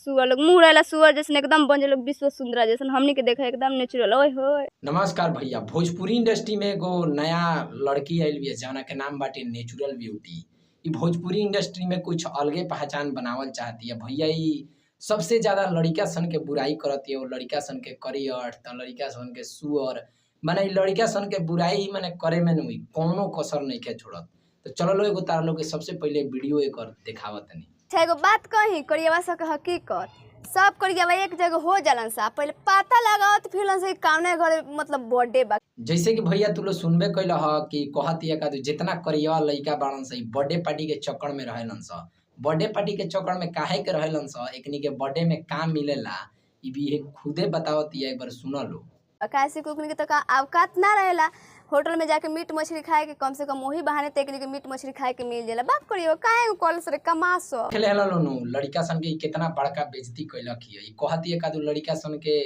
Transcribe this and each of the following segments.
सुअर लोग मुंह रहेला सुअर जैसे एकदम बन लोग विश्व सुंदरा जैसे हमनी के देखा एकदम नेचुरल ओए होए। नमस्कार भैया, भोजपुरी इंडस्ट्री में एगो नया लड़की आइल बिया जवना के नाम बाटे नेचुरल ब्यूटी। इ भोजपुरी इंडस्ट्री में कुछ अलगे पहचान बनावल चाहती है भैया। इ सबसे ज्यादा लड़का सन के बुराई करती है, वो लड़का सन के करियर त लड़का सन के सुअर माने इ लड़का सन के बुराई माने करे में नहीं कौनो कसर नहीं के छोड़त। तो चलो लो एगो तारा लोग के सबसे पहले वीडियो एकर देखावत तनी। अच्छा एगो बात कही करियवा सा के हकीकत सब करियवा एक जगह हो जालन सा पहले पता लगावत फिरलन से कामने घरे मतलब बर्थडे बा। जैसे कि भैया तू लोग सुनबे कैल ह कि कहतिया का जितना करिया लइका बाड़न स बर्थडे पार्टी के चक्कर में रहेलन स। बर्थडे पार्टी के चक्कर में काहे के रहेलन स, एकनी के बर्थडे में का मिलेला इ भी खुदे बतावतिया, एक बार सुन लो। कैसे कुकनी के तो औकात ना रहेला होटल में जाके मीट मछली खाए के कम से कम वही बहाने तकनी के मीट मछली खाए के मिल जाला। बात करियो काहे कॉल से कमासो खेले लोनु लड़का सन के कितना बड़का बेइज्जती कैलक हिय। इ कहतिया का लड़का सन के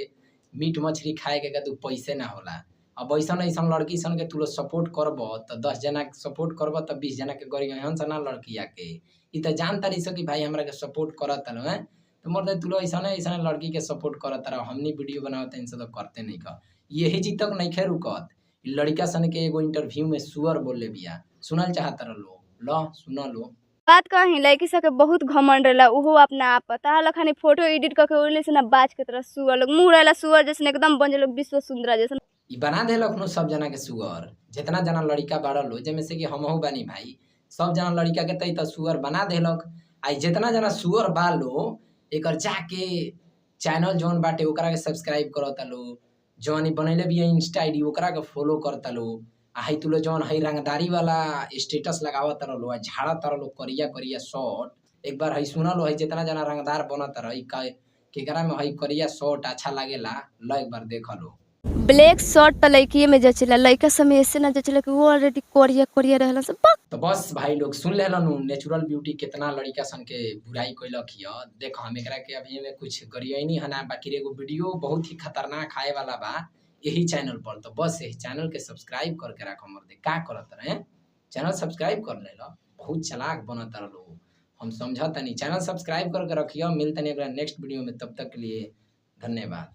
मीट मछली खाए के का पैसे ना होला। अब ऐसा ऐसा लड़की सन के तू लोग सपोर्ट करब तो 10 जना के सपोर्ट करब तो 20 जना के गरी हन सा ना लड़किया के इ त जान तारी स कि भाई हमरा के सपोर्ट करत न है। तो मर्द तू लोग ऐसा लड़की के सपोर्ट करत रह। हमनी वीडियो बनावत इनसे तो करते नहीं का यही चीज तक नहीं खे रुकत। लड़का सन के एगो इंटरव्यू में सुअर बोले बिया, सुनल चाहत रहो लो सुन लो। बात कही लड़की सब के बहुत घमंड रहेला उहो अपना आप पता लखनी फोटो एडिट करके ओले से ना बाज के तरह सुअर लोग मुंह रहेला सुअर जैसे एकदम बन लोग विश्व सुंदरा जैसे इ बना देलक नो सब जना के सुअर। जितना जना लड़का बाड़ल लो जेमे से कि हमहू बानी भाई, सब जना लड़का के तई त सुअर बना देलक। आई जितना जना सुअर बा लो एकर जाके चैनल जौन बाटे ओकरा के सब्सक्राइब करता लो, जौन बनैले बिया इंस्टा आईडी ओकरा के फॉलो करता लो। आ हई तू लो जौन हई रंगदारी वाला स्टेटस लगावत रहो आ झाड़त रहो करिया करिया शॉर्ट। एक बार हई सुन लो हई जितना जना रंगदार बनत रही केकरा में हई करिया शॉर्ट अच्छा लागेला लो एक बार देख लो। ब्लैक शर्ट तो लड़की में जचला लड़का समय ऐसे ना जचला कि वो ऑलरेडी कोरिया कोरिया रहला सब। तो बस भाई लोग सुन लेलन नेचुरल ब्यूटी कितना लड़का सन के बुराई कैलक हिय। देख हम एकरा के अभी में कुछ करियनी हना बाकी एगो वीडियो बहुत ही खतरनाक आए वाला बा यही चैनल पर। तो बस यही चैनल के सब्सक्राइब करके रख मर्दे का करत रहे चैनल सब्सक्राइब कर ले लो। बहुत चालाक बनत रहो हम समझत नहीं। चैनल सब्सक्राइब करके रखियो। मिलतनी अगला नेक्स्ट वीडियो में, तब तक के लिए धन्यवाद।